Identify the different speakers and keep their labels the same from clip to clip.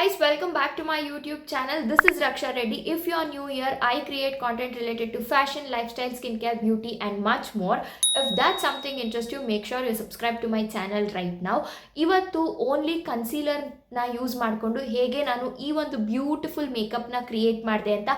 Speaker 1: guys, welcome back to my YouTube channel. This is Raksha Reddy. If you are new here, I create content related to fashion, lifestyle, skincare, beauty and much more. If that's something interests you, make sure you subscribe to my channel right now. ಇವತ್ತು only ಕನ್ಸೀಲರ್ನ use ಮಾಡಿಕೊಂಡು ಹೇಗೆ ನಾನು ಈ ಒಂದು beautiful ಮೇಕಪ್ನ create ಮಾಡಿದೆ ಅಂತ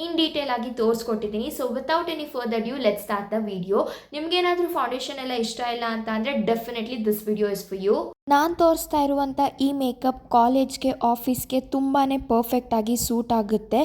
Speaker 1: in detail ಆಗಿ ತೋರಿಸ್ಕೊಟ್ಟಿದ್ದೀನಿ. So without any further due let's start the video. ನಿಮ್ಗೇನಾದರೂ ಫೌಂಡೇಶನ್ ಎಲ್ಲ ಇಷ್ಟ ಇಲ್ಲ ಅಂತ ಅಂದರೆ definitely this video is for you. ನಾನು ತೋರಿಸ್ತಾ ಇರುವಂಥ ಈ ಮೇಕಪ್ ಕಾಲೇಜ್ಗೆ ಆಫೀಸ್ಗೆ ತುಂಬಾ ಪರ್ಫೆಕ್ಟಾಗಿ ಸೂಟ್ ಆಗುತ್ತೆ.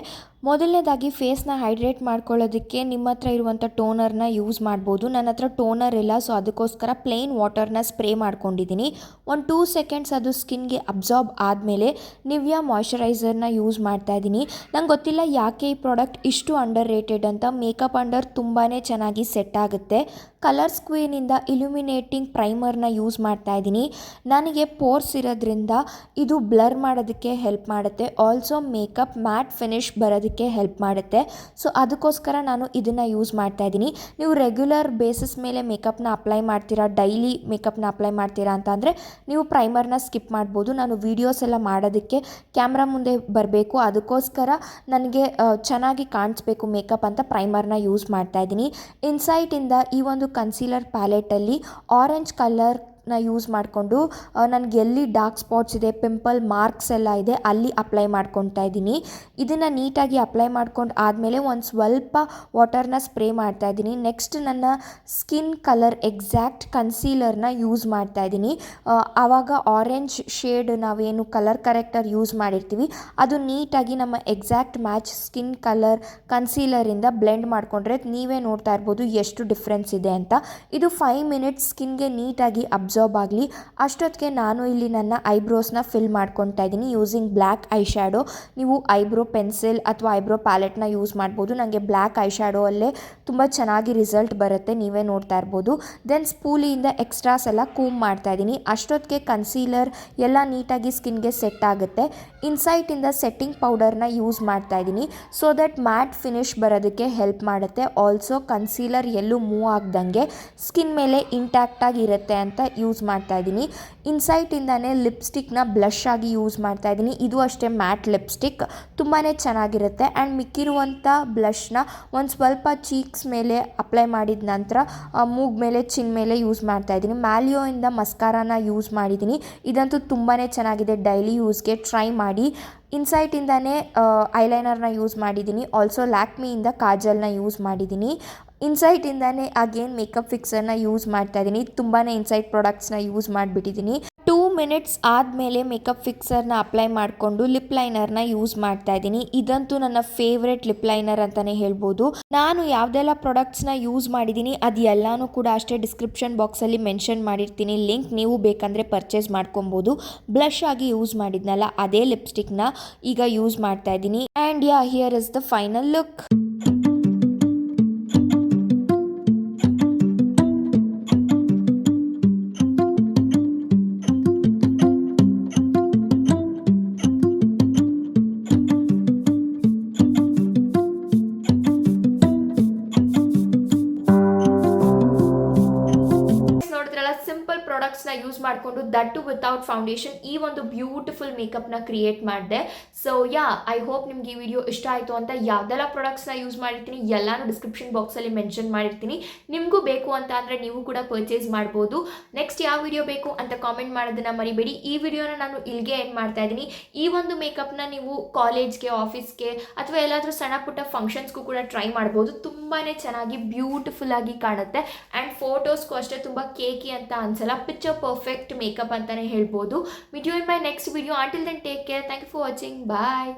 Speaker 1: ಮೊದಲನೇದಾಗಿ ಫೇಸ್ನ ಹೈಡ್ರೇಟ್ ಮಾಡ್ಕೊಳ್ಳೋದಕ್ಕೆ ನಿಮ್ಮ ಹತ್ರ ಇರುವಂಥ ಟೋನರ್ನ ಯೂಸ್ ಮಾಡ್ಬೋದು. ನನ್ನ ಹತ್ರ ಟೋನರ್ ಇಲ್ಲ, ಸೊ ಅದಕ್ಕೋಸ್ಕರ ಪ್ಲೇನ್ ವಾಟರ್ನ ಸ್ಪ್ರೇ ಮಾಡ್ಕೊಂಡಿದ್ದೀನಿ. ಒಂದು 2 ಸೆಕೆಂಡ್ಸ್ ಅದು ಸ್ಕಿನ್ಗೆ ಅಬ್ಸಾರ್ಬ್ ಆದಮೇಲೆ ನಿವ್ಯಾ ಮಾಯ್ಶ್ಚರೈಸರ್ನ ಯೂಸ್ ಮಾಡ್ತಾಯಿದ್ದೀನಿ. ನಂಗೆ ಗೊತ್ತಿಲ್ಲ ಯಾಕೆ ಈ ಪ್ರಾಡಕ್ಟ್ ಇಷ್ಟು ಅಂಡರ್ ರೇಟೆಡ್ ಅಂತ. ಮೇಕಪ್ ಅಂಡರ್ ತುಂಬಾ ಚೆನ್ನಾಗಿ ಸೆಟ್ ಆಗುತ್ತೆ. ಕಲರ್ ಸ್ಕ್ವೀನಿಂದ ಇಲ್ಯುಮಿನೇಟಿಂಗ್ ಪ್ರೈಮರ್ನ ಯೂಸ್ ಮಾಡ್ತಾಯಿದ್ದೀನಿ. ನನಗೆ ಪೋರ್ಸ್ ಇರೋದ್ರಿಂದ ಇದು ಬ್ಲರ್ ಮಾಡೋದಕ್ಕೆ ಹೆಲ್ಪ್ ಮಾಡುತ್ತೆ. ಆಲ್ಸೋ ಮೇಕಪ್ ಮ್ಯಾಟ್ ಫಿನಿಶ್ ಬರೋದಕ್ಕೆ ಹೆಲ್ಪ್ ಮಾಡುತ್ತೆ. ಸೊ ಅದಕ್ಕೋಸ್ಕರ ನಾನು ಇದನ್ನು ಯೂಸ್ ಮಾಡ್ತಾಯಿದ್ದೀನಿ. ನೀವು ರೆಗ್ಯುಲರ್ ಬೇಸಿಸ್ ಮೇಲೆ ಮೇಕಪ್ನ ಅಪ್ಲೈ ಮಾಡ್ತೀರಾ, ಡೈಲಿ ಮೇಕಪ್ನ ಅಪ್ಲೈ ಮಾಡ್ತೀರಾ ಅಂತ ಅಂದರೆ ನೀವು ಪ್ರೈಮರ್ನ ಸ್ಕಿಪ್ ಮಾಡ್ಬೋದು. ನಾನು ವೀಡಿಯೋಸ್ ಎಲ್ಲ ಮಾಡೋದಕ್ಕೆ ಕ್ಯಾಮ್ರಾ ಮುಂದೆ ಬರಬೇಕು, ಅದಕ್ಕೋಸ್ಕರ ನನಗೆ ಚೆನ್ನಾಗಿ ಕಾಣಿಸ್ಬೇಕು ಮೇಕಪ್ ಅಂತ ಪ್ರೈಮರ್ನ ಯೂಸ್ ಮಾಡ್ತಾಯಿದ್ದೀನಿ. ಇನ್ಸೈಟಿಂದ ಈ ಒಂದು ಕನ್ಸೀಲರ್ ಪ್ಯಾಲೆಟಲ್ಲಿ ಆರೆಂಜ್ ಕಲರ್ನ ಯೂಸ್ ಮಾಡಿಕೊಂಡು ನನಗೆ ಎಲ್ಲಿ ಡಾರ್ಕ್ ಸ್ಪಾಟ್ಸ್ ಇದೆ, ಪಿಂಪಲ್ ಮಾರ್ಕ್ಸ್ ಎಲ್ಲ ಇದೆ, ಅಲ್ಲಿ ಅಪ್ಲೈ ಮಾಡ್ಕೊತಾ ಇದ್ದೀನಿ. ಇದನ್ನು ನೀಟಾಗಿ ಅಪ್ಲೈ ಮಾಡ್ಕೊಂಡು ಆದಮೇಲೆ ಒಂದು ಸ್ವಲ್ಪ ವಾಟರ್ನ ಸ್ಪ್ರೇ ಮಾಡ್ತಾಯಿದ್ದೀನಿ. ನೆಕ್ಸ್ಟ್ ನನ್ನ ಸ್ಕಿನ್ ಕಲರ್ ಎಕ್ಸಾಕ್ಟ್ ಕನ್ಸೀಲರ್ನ ಯೂಸ್ ಮಾಡ್ತಾಯಿದ್ದೀನಿ. ಆವಾಗ ಆರೆಂಜ್ ಶೇಡ್ ನಾವೇನು ಕಲರ್ ಕರೆಕ್ಟರ್ ಯೂಸ್ ಮಾಡಿರ್ತೀವಿ ಅದು ನೀಟಾಗಿ ನಮ್ಮ ಎಕ್ಸಾಕ್ಟ್ ಮ್ಯಾಚ್ ಸ್ಕಿನ್ ಕಲರ್ ಕನ್ಸೀಲರಿಂದ ಬ್ಲೆಂಡ್ ಮಾಡಿಕೊಂಡ್ರೆ ನೀವೇ ನೋಡ್ತಾ ಇರ್ಬೋದು ಎಷ್ಟು ಡಿಫ್ರೆನ್ಸ್ ಇದೆ ಅಂತ. ಇದು 5 ಮಿನಿಟ್ಸ್ ಸ್ಕಿನ್ಗೆ ನೀಟಾಗಿ ಅಬ್ಸಾರ್ಬ್ ಆಗಲಿ. ಅಷ್ಟೊತ್ತಿಗೆ ನಾನು ಇಲ್ಲಿ ನನ್ನ ಐಬ್ರೋಸ್ನ ಫಿಲ್ ಮಾಡ್ಕೊತಾ ಇದ್ದೀನಿ ಯೂಸಿಂಗ್ ಬ್ಲ್ಯಾಕ್ ಐ ಶ್ಯಾಡೋ. ನೀವು ಐಬ್ರೋ ಪೆನ್ಸಿಲ್ ಅಥವಾ ಐಬ್ರೋ ಪ್ಯಾಲೆಟ್ನ ಯೂಸ್ ಮಾಡ್ಬೋದು. ನನಗೆ ಬ್ಲ್ಯಾಕ್ ಐ ಶ್ಯಾಡೋ ಅಲ್ಲೇ ತುಂಬ ಚೆನ್ನಾಗಿ ರಿಸಲ್ಟ್ ಬರುತ್ತೆ, ನೀವೇ ನೋಡ್ತಾ ಇರ್ಬೋದು. ದೆನ್ ಸ್ಪೂಲಿಯಿಂದ ಎಕ್ಸ್ಟ್ರಾಸ್ ಎಲ್ಲ ಕೂಮ್ ಮಾಡ್ತಾ ಇದ್ದೀನಿ. ಅಷ್ಟೊತ್ತಿಗೆ ಕನ್ಸೀಲರ್ ಎಲ್ಲ ನೀಟಾಗಿ ಸ್ಕಿನ್ಗೆ ಸೆಟ್ ಆಗುತ್ತೆ. ಇನ್ಸೈಟಿಂದ ಸೆಟ್ಟಿಂಗ್ ಪೌಡರ್ನ ಯೂಸ್ ಮಾಡ್ತಾ ಇದ್ದೀನಿ ಸೊ ದಟ್ ಮ್ಯಾಟ್ ಫಿನಿಶ್ ಬರೋದಕ್ಕೆ ಹೆಲ್ಪ್ ಮಾಡುತ್ತೆ. ಆಲ್ಸೋ ಕನ್ಸೀಲರ್ ಎಲ್ಲೂ ಮೂವ್ ಆಗ್ದಂಗೆ ಸ್ಕಿನ್ ಮೇಲೆ ಇಂಟ್ಯಾಕ್ಟಾಗಿ ಇರುತ್ತೆ ಅಂತ ಯೂಸ್ ಮಾಡ್ತಾ ಇದ್ದೀನಿ. ಇನ್ಸೈಟಿಂದಾನೇ ಲಿಪ್ಸ್ಟಿಕ್ನ ಬ್ಲಷ್ ಆಗಿ ಯೂಸ್ ಮಾಡ್ತಾ ಇದ್ದೀನಿ. ಇದು ಅಷ್ಟೇ ಮ್ಯಾಟ್ ಲಿಪ್ಸ್ಟಿಕ್ ತುಂಬಾ ಚೆನ್ನಾಗಿರುತ್ತೆ. ಆ್ಯಂಡ್ ಮಿಕ್ಕಿರುವಂಥ ಬ್ಲಷ್ನ ಒಂದು ಸ್ವಲ್ಪ ಚೀಕ್ಸ್ ಮೇಲೆ ಅಪ್ಲೈ ಮಾಡಿದ ನಂತರ ಮೂಗ್ ಮೇಲೆ ಚಿನ್ ಮೇಲೆ ಯೂಸ್ ಮಾಡ್ತಾ ಇದ್ದೀನಿ. ಮ್ಯಾಲಿಯೋಯಿಂದ ಮಸ್ಕಾರಾನ ಯೂಸ್ ಮಾಡಿದ್ದೀನಿ. ಇದಂತೂ ತುಂಬಾ ಚೆನ್ನಾಗಿದೆ, ಡೈಲಿ ಯೂಸ್ಗೆ ಟ್ರೈ ಮಾಡಿ. ಇನ್ಸೈಟಿಂದಾನೇ ಐಲೈನರ್ನ ಯೂಸ್ ಮಾಡಿದ್ದೀನಿ. ಆಲ್ಸೋ ಲ್ಯಾಕ್ಮಿಯಿಂದ ಕಾಜಲ್ನ ಯೂಸ್ ಮಾಡಿದ್ದೀನಿ. ಇನ್ಸೈಟಿಂದಾನೇ ಅಗೇನ್ ಮೇಕಪ್ ಫಿಕ್ಸರ್ನ ಯೂಸ್ ಮಾಡ್ತಾ ಇದ್ದೀನಿ. ತುಂಬಾ ಇನ್ಸೈಟ್ ಪ್ರಾಡಕ್ಟ್ಸ್ನ ಯೂಸ್ ಮಾಡಿಬಿಟ್ಟಿದ್ದೀನಿ. 2 ಮಿನಿಟ್ಸ್ ಆದಮೇಲೆ ಮೇಕಪ್ ಫಿಕ್ಸರ್ನ ಅಪ್ಲೈ ಮಾಡಿಕೊಂಡು ಲಿಪ್ ಲೈನರ್ನ ಯೂಸ್ ಮಾಡ್ತಾ ಇದ್ದೀನಿ. ಇದಂತೂ ನನ್ನ ಫೇವ್ರೆಟ್ ಲಿಪ್ ಲೈನರ್ ಅಂತಲೇ ಹೇಳ್ಬೋದು. ನಾನು ಯಾವುದೆಲ್ಲ ಪ್ರಾಡಕ್ಟ್ಸ್ನ ಯೂಸ್ ಮಾಡಿದ್ದೀನಿ ಅದು ಎಲ್ಲನೂ ಕೂಡ ಅಷ್ಟೇ ಡಿಸ್ಕ್ರಿಪ್ಷನ್ ಬಾಕ್ಸಲ್ಲಿ ಮೆನ್ಷನ್ ಮಾಡಿರ್ತೀನಿ ಲಿಂಕ್, ನೀವು ಬೇಕಂದರೆ ಪರ್ಚೇಸ್ ಮಾಡ್ಕೊಬೋದು. ಬ್ಲಷ್ ಆಗಿ ಯೂಸ್ ಮಾಡಿದ್ನಲ್ಲ ಅದೇ ಲಿಪ್ಸ್ಟಿಕ್ನ ಈಗ ಯೂಸ್ ಮಾಡ್ತಾ ಇದ್ದೀನಿ. And yeah, here is the final look. Simple ಪ್ರಾಡಕ್ಟ್ಸ್ನ ಯೂಸ್ ಮಾಡಿಕೊಂಡು ದಟ್ ವಿತೌಟ್ ಫೌಂಡೇಶನ್ ಈ ಒಂದು ಬ್ಯೂಟಿಫುಲ್ ಮೇಕಪ್ನ ಕ್ರಿಯೇಟ್ ಮಾಡಿದೆ. ಸೊ ಯಾ, ಐ ಹೋಪ್ ನಿಮ್ಗೆ ಈ ವಿಡಿಯೋ ಇಷ್ಟ ಆಯಿತು ಅಂತ. ಯಾವುದೆಲ್ಲ ಪ್ರಾಡಕ್ಟ್ಸ್ನ ಯೂಸ್ ಮಾಡಿರ್ತೀನಿ ಎಲ್ಲಾನು ಡಿಸ್ಕ್ರಿಪ್ಷನ್ ಬಾಕ್ಸಲ್ಲಿ ಮೆನ್ಷನ್ ಮಾಡಿರ್ತೀನಿ. ನಿಮಗೂ ಬೇಕು ಅಂತ ಅಂದರೆ ನೀವು ಕೂಡ ಪರ್ಚೇಸ್ ಮಾಡ್ಬೋದು. ನೆಕ್ಸ್ಟ್ ಯಾವ ವಿಡಿಯೋ ಬೇಕು ಅಂತ ಕಾಮೆಂಟ್ ಮಾಡೋದನ್ನು ಮರಿಬೇಡಿ. ಈ ವಿಡಿಯೋನ ನಾನು ಇಲ್ಲಿಗೆ ಎಂಡ್ ಮಾಡ್ತಾ ಇದ್ದೀನಿ. ಈ ಒಂದು ಮೇಕಪ್ನ ನೀವು ಕಾಲೇಜ್ಗೆ, ಆಫೀಸ್ಗೆ ಅಥವಾ ಎಲ್ಲಾದರೂ ಸಣ್ಣ ಪುಟ್ಟ ಫಂಕ್ಷನ್ಸ್ಗೂ ಕೂಡ ಟ್ರೈ ಮಾಡ್ಬೋದು. ತುಂಬಾ ಚೆನ್ನಾಗಿ ಬ್ಯೂಟಿಫುಲ್ ಆಗಿ ಕಾಣುತ್ತೆ. ಆ್ಯಂಡ್ ಫೋಟೋಸ್ಗೂ ಅಷ್ಟೇ ತುಂಬ ಕೇಕಿ ಅಂತ ಅನ್ಸಲ್ಲ, ಪಿಕ್ಚರ್ ಪರ್ಫೆಕ್ಟ್ ಮೇಕಪ್ ಅಂತಾನೆ ಹೇಳ್ಬೋದು. Meet you in my next video. Until then take care. Thank you for watching. Bye.